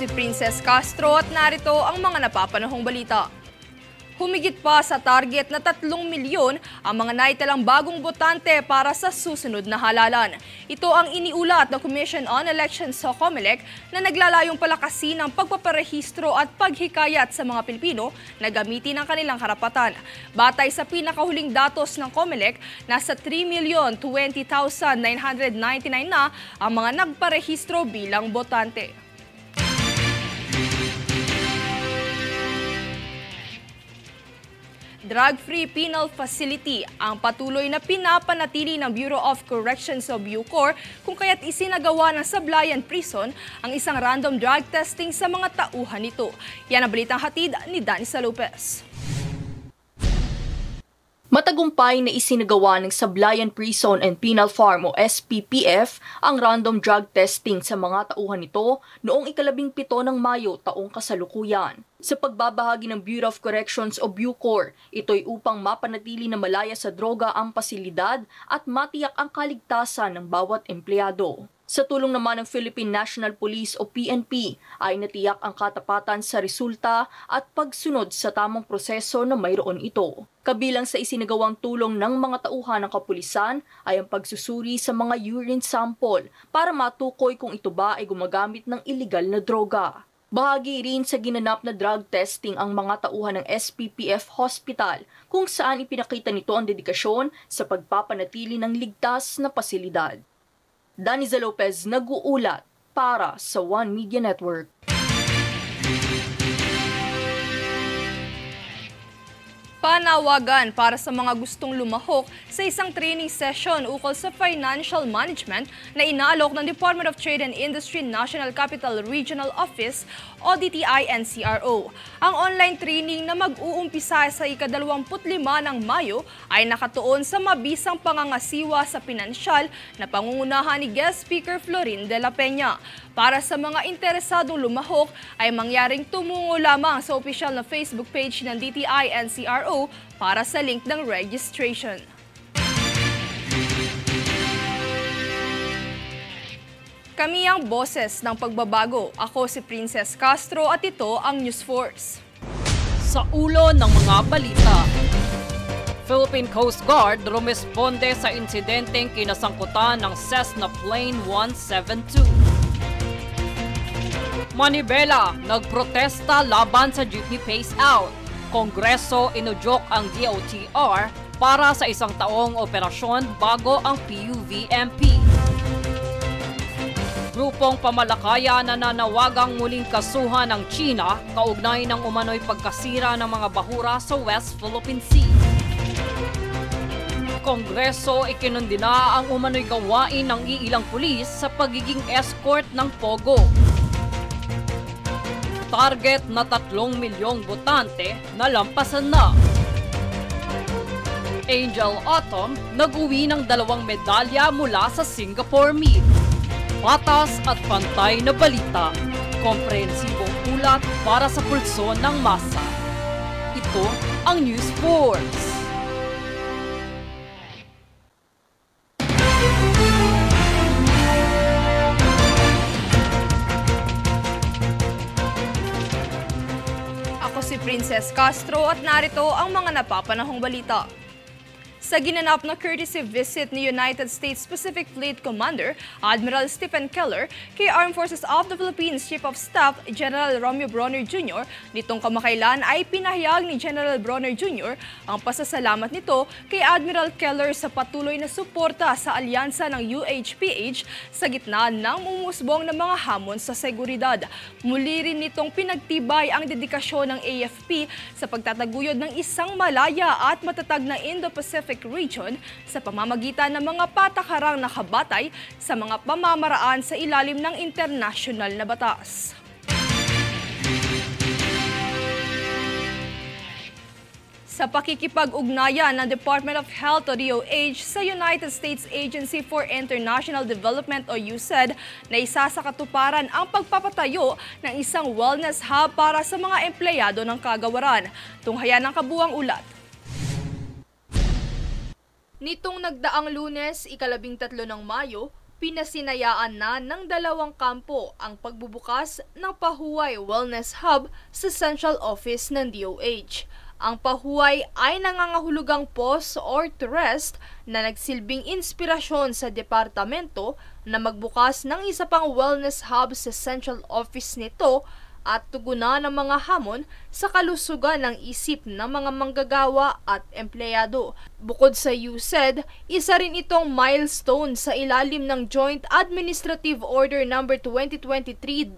si Princess Castro at narito ang mga napapanahong balita. Humigit pa sa target na 3 milyon ang mga naitalang bagong botante para sa susunod na halalan. Ito ang iniulat ng Commission on Elections sa COMELEC na naglalayong palakasin ang pagpaparehistro at paghikayat sa mga Pilipino na gamitin ang kanilang karapatan. Batay sa pinakahuling datos ng COMELEC, nasa 3,020,999 na ang mga nagparehistro bilang botante. Drug-free penal facility ang patuloy na pinapanatili ng Bureau of Corrections o Bucor kung kaya't isinagawa ng Sablayan Prison ang isang random drug testing sa mga tauhan nito. Yan ang balitang hatid ni Danisa Lopez. Matagumpay na isinagawa ng Sablayan Prison and Penal Farm o SPPF ang random drug testing sa mga tauhan nito noong 17 ng Mayo taong kasalukuyan. Sa pagbabahagi ng Bureau of Corrections o Bucor, ito'y upang mapanatili na malaya sa droga ang pasilidad at matiyak ang kaligtasan ng bawat empleyado. Sa tulong naman ng Philippine National Police o PNP ay natiyak ang katapatan sa resulta at pagsunod sa tamang proseso na mayroon ito. Kabilang sa isinagawang tulong ng mga tauhan ng kapulisan ay ang pagsusuri sa mga urine sample para matukoy kung ito ba ay gumagamit ng iligal na droga. Bahagi rin sa ginanap na drug testing ang mga tauhan ng SPPF Hospital kung saan ipinakita nito ang dedikasyon sa pagpapanatili ng ligtas na pasilidad. Danisa Lopez nag-uulat para sa One Media Network. Panawagan para sa mga gustong lumahok sa isang training session ukol sa financial management na inaalok ng Department of Trade and Industry National Capital Regional Office o DTI-NCRO. Ang online training na mag-uumpisa sa ika-25 ng Mayo ay nakatuon sa mabisang pangangasiwa sa pinansyal na pangungunahan ni guest speaker Florin de la Peña. Para sa mga interesadong lumahok ay mangyaring tumungo lamang sa opisyal na Facebook page ng DTI-NCRO para sa link ng registration. Kami ang boses ng pagbabago. Ako si Princess Castro at ito ang News Force. Sa ulo ng mga balita, Philippine Coast Guard rumesponde sa insidenteng kinasangkutan ng Cessna Plane 172. Manibela, nagprotesta laban sa jeepney pace-out. Kongreso inudyok ang DOTR para sa isang taong operasyon bago ang PUVMP. Grupong pamalakaya na nanawagang muling kasuhan ng China kaugnay ng umano'y pagkasira ng mga bahura sa West Philippine Sea. Kongreso ikinundina ang umano'y gawain ng iilang pulis sa pagiging escort ng Pogo. Target na 3 milyong botante na lampasan na. Angel Autumn nag-uwi ng 2 medalya mula sa Singapore Meet. Patas at pantay na balita. Komprehensibong ulat para sa pulso ng masa. Ito ang News Force. Si Princess Castro at narito ang mga napapanahong balita. Sa ginanap na courtesy visit ni United States Pacific Fleet Commander Admiral Stephen Keller kay Armed Forces of the Philippines Chief of Staff General Romeo Bronner Jr. nitong kamakailan ay pinahayag ni General Bronner Jr. ang pasasalamat nito kay Admiral Keller sa patuloy na suporta sa alyansa ng UHPH sa gitna ng umusbong na mga hamon sa seguridad. Muli rin nitong pinagtibay ang dedikasyon ng AFP sa pagtataguyod ng isang malaya at matatag na Indo-Pacific region sa pamamagitan ng mga patakarang nakabatay sa mga pamamaraan sa ilalim ng internasyonal na batas. Sa pakikipag-ugnayan ng Department of Health o DOH sa United States Agency for International Development o USAID na isa sa katuparan ang pagpapatayo ng isang wellness hub para sa mga empleyado ng kagawaran. Tunghayan ng kabuuang ulat. Nitong nagdaang Lunes, ika-13 ng Mayo, Pinasinayaan na ng dalawang kampo ang pagbubukas ng Pahuway Wellness Hub sa Central Office ng DOH. Ang Pahuway ay nangangahulugang pause or to rest na nagsilbing inspirasyon sa departamento na magbukas ng isa pang wellness hub sa Central Office nito at tugunan ng mga hamon sa kalusugan ng isip ng mga manggagawa at empleyado. Bukod sa USAID, isa rin itong milestone sa ilalim ng Joint Administrative Order No. 2023-1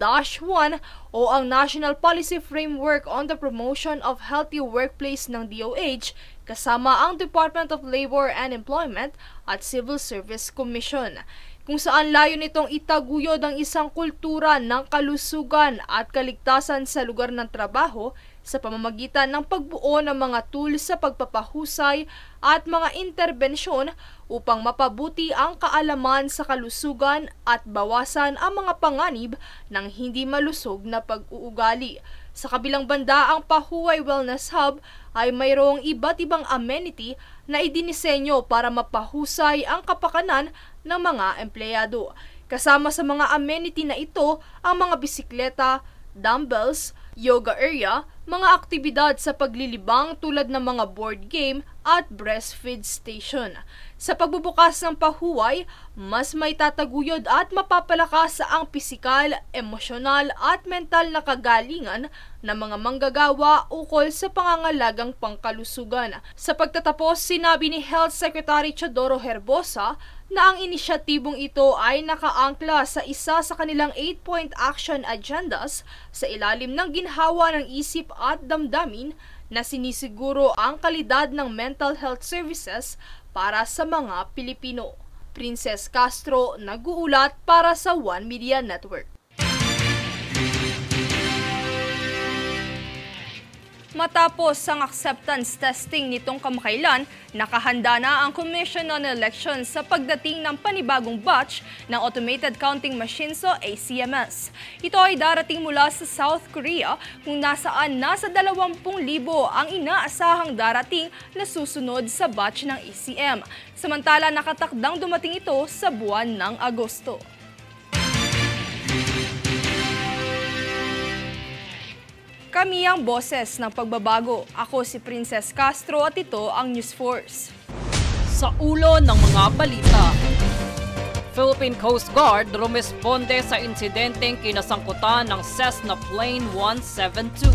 o ang National Policy Framework on the Promotion of Healthy Workplace ng DOH kasama ang Department of Labor and Employment at Civil Service Commission, kung saan layo nitong itaguyod ang isang kultura ng kalusugan at kaligtasan sa lugar ng trabaho sa pamamagitan ng pagbuo ng mga tools sa pagpapahusay at mga interbensyon upang mapabuti ang kaalaman sa kalusugan at bawasan ang mga panganib ng hindi malusog na pag-uugali. Sa kabilang banda, ang Pahuway Wellness Hub ay mayroong iba't ibang amenity na idinisenyo para mapahusay ang kapakanan ng mga empleyado. Kasama sa mga amenity na ito ang mga bisikleta, dumbbells, yoga area, mga aktibidad sa paglilibang tulad ng mga board game at breastfeed station. Sa pagbubukas ng Pahuway, mas may tataguyod at mapapalakas ang pisikal, emosyonal at mental na kagalingan ng mga manggagawa ukol sa pangangalagang pangkalusugan. Sa pagtatapos, sinabi ni Health Secretary Teodoro Herbosa na ang inisyatibong ito ay nakaangkla sa isa sa kanilang 8-point action agendas sa ilalim ng ginhawa ng isip at damdamin na sinisiguro ang kalidad ng mental health services para sa mga Pilipino. Princess Castro, nag-uulat para sa One Media Network. Matapos ang acceptance testing nitong kamakailan, nakahanda na ang Commission on Elections sa pagdating ng panibagong batch ng Automated Counting Machines o ACMS. Ito ay darating mula sa South Korea kung nasaan nasa 20,000 ang inaasahang darating na susunod sa batch ng ACM. Samantala, nakatakdang dumating ito sa buwan ng Agosto. Kami ang boses ng pagbabago. Ako si Princess Castro at ito ang News Force. Sa ulo ng mga balita, Philippine Coast Guard rumesponde sa insidenteng kinasangkutan ng Cessna Plane 172.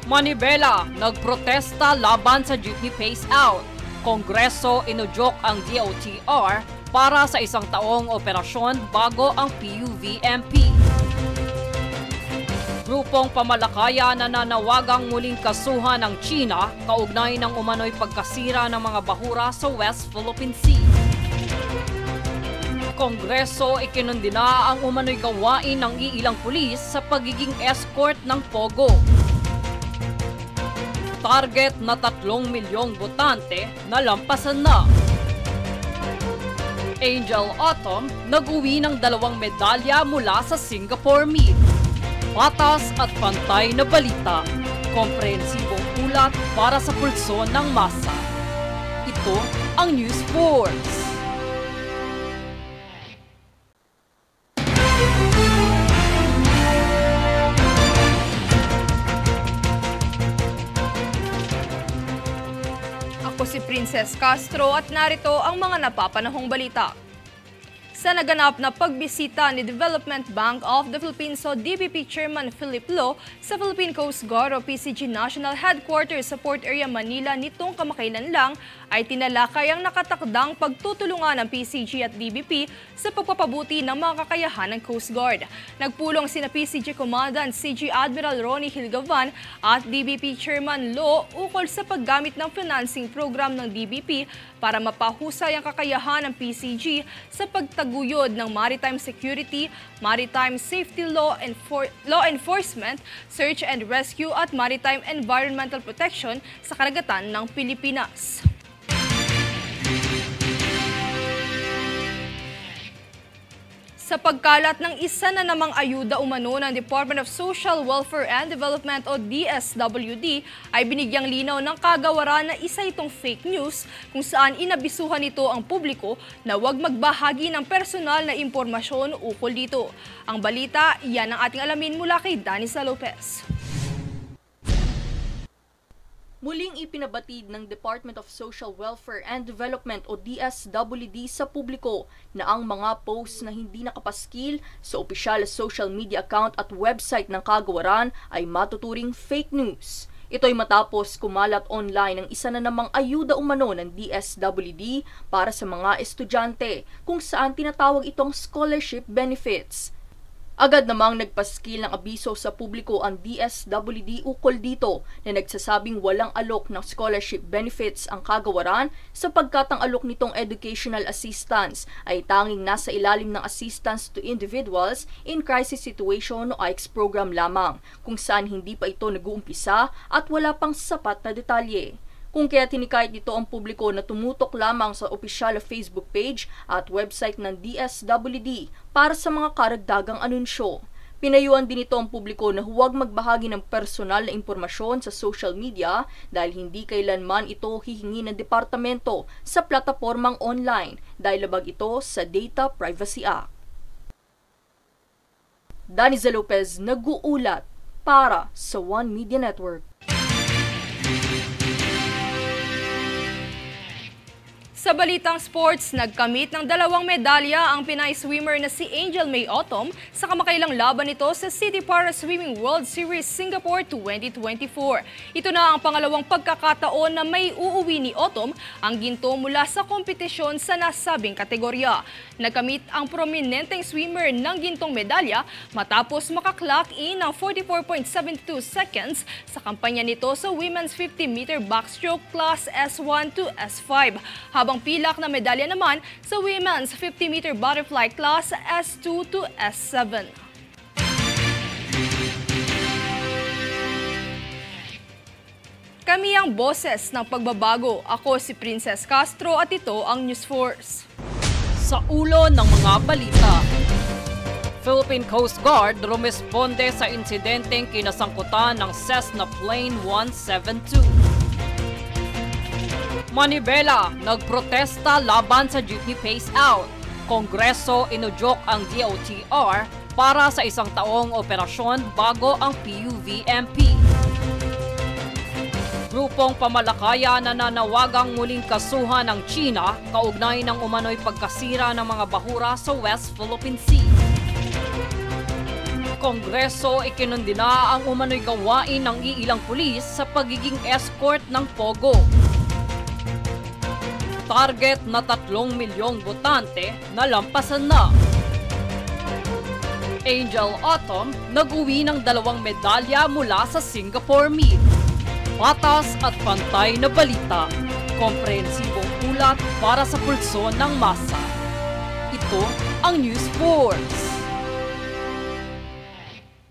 Manibela, nagprotesta laban sa jeepney pace-out. Kongreso inudyok ang DOTR para sa isang taong operasyon bago ang PUVMP. Grupong pamalakaya na nanawagang muling kasuhan ng China kaugnay ng umano'y pagkasira ng mga bahura sa West Philippine Sea. Kongreso ikinundina ang umano'y gawain ng iilang pulis sa pagiging escort ng Pogo. Target na 3 milyong botante na lampasan na. Angel Autumn nag-uwi ng 2 medalya mula sa Singapore Meet. Patas at pantay na balita, komprehensibong ulat para sa pulso ng masa. Ito ang News Force. Ako si Princess Castro at narito ang mga napapanahong balita. Sa naganap na pagbisita ni Development Bank of the Philippines o DBP Chairman Philip Lo sa Philippine Coast Guard o PCG National Headquarters sa Port Area Manila nitong kamakailan lang, ay tinalakay ang nakatakdang pagtutulungan ng PCG at DBP sa pagpapabuti ng mga kakayahan ng Coast Guard. Nagpulong sina PCG Commandant CG Admiral Ronnie Hilgavan at DBP Chairman Lo ukol sa paggamit ng financing program ng DBP para mapahusay ang kakayahan ng PCG sa pagtaguyod ng maritime security, maritime safety law enforcement, search and rescue at maritime environmental protection sa karagatan ng Pilipinas. Sa pagkalat ng isa na namang ayuda umano ng Department of Social Welfare and Development o DSWD ay binigyang linaw ng kagawaran na isa itong fake news kung saan inabisuhan nito ang publiko na huwag magbahagi ng personal na impormasyon ukol dito. Ang balita, yan ang ating alamin mula kay Danisa Lopez. Muling ipinabatid ng Department of Social Welfare and Development o DSWD sa publiko na ang mga posts na hindi nakapaskil sa opisyal social media account at website ng kagawaran ay matuturing fake news. Ito'y matapos kumalat online ang isa na namang ayuda umano ng DSWD para sa mga estudyante kung saan tinatawag itong scholarship benefits. Agad namang nagpaskil ng abiso sa publiko ang DSWD ukol dito na nagsasabing walang alok ng scholarship benefits ang kagawaran sapagkat ang alok nitong educational assistance ay tanging nasa ilalim ng Assistance to Individuals in Crisis Situation o AICS program lamang kung saan hindi pa ito nag-uumpisa at wala pang sapat na detalye. Kung kaya tinikayat dito ang publiko na tumutok lamang sa opisyal na Facebook page at website ng DSWD para sa mga karagdagang anunsyo. Pinayuhan din ito ang publiko na huwag magbahagi ng personal na impormasyon sa social media dahil hindi kailanman ito hihingi ng departamento sa platapormang online dahil labag ito sa Data Privacy Act. Danisa Lopez nag-uulat para sa One Media Network. Sa balitang sports, nagkamit ng 2 medalya ang Pinay swimmer na si Angel May Autumn sa kamakailang laban nito sa City Para Swimming World Series Singapore 2024. Ito na ang pangalawang pagkakataon na may uuwi ni Autumn ang ginto mula sa kompetisyon sa nasabing kategorya. Nagkamit ang prominenteng swimmer ng gintong medalya matapos makaklock in ng 44.72 seconds sa kampanya nito sa Women's 50-meter backstroke class S1 to S5. Habang pilak na medalya naman sa Women's 50-meter butterfly class S2 to S7. Kami ang boses ng pagbabago. Ako si Princess Castro at ito ang News Force. Sa ulo ng mga balita, Philippine Coast Guard rumesponde sa insidenteng kinasangkutan ng Cessna Plane 172. Manibela, nagprotesta laban sa jeepney pace-out. Kongreso inudyok ang DOTR para sa 1 taong operasyon bago ang PUVMP. Grupong pamalakaya na nanawagang muling kasuhan ng China kaugnay ng umano'y pagkasira ng mga bahura sa West Philippine Sea. Kongreso ikinundina ang umano'y gawain ng iilang pulis sa pagiging escort ng Pogo. Target na 3 milyong botante na lampasan na. Angel Autumn nag-uwi ng 2 medalya mula sa Singapore Meet. Patas at pantay na balita, komprehensibong ulat para sa pulso ng masa. Ito ang News Force.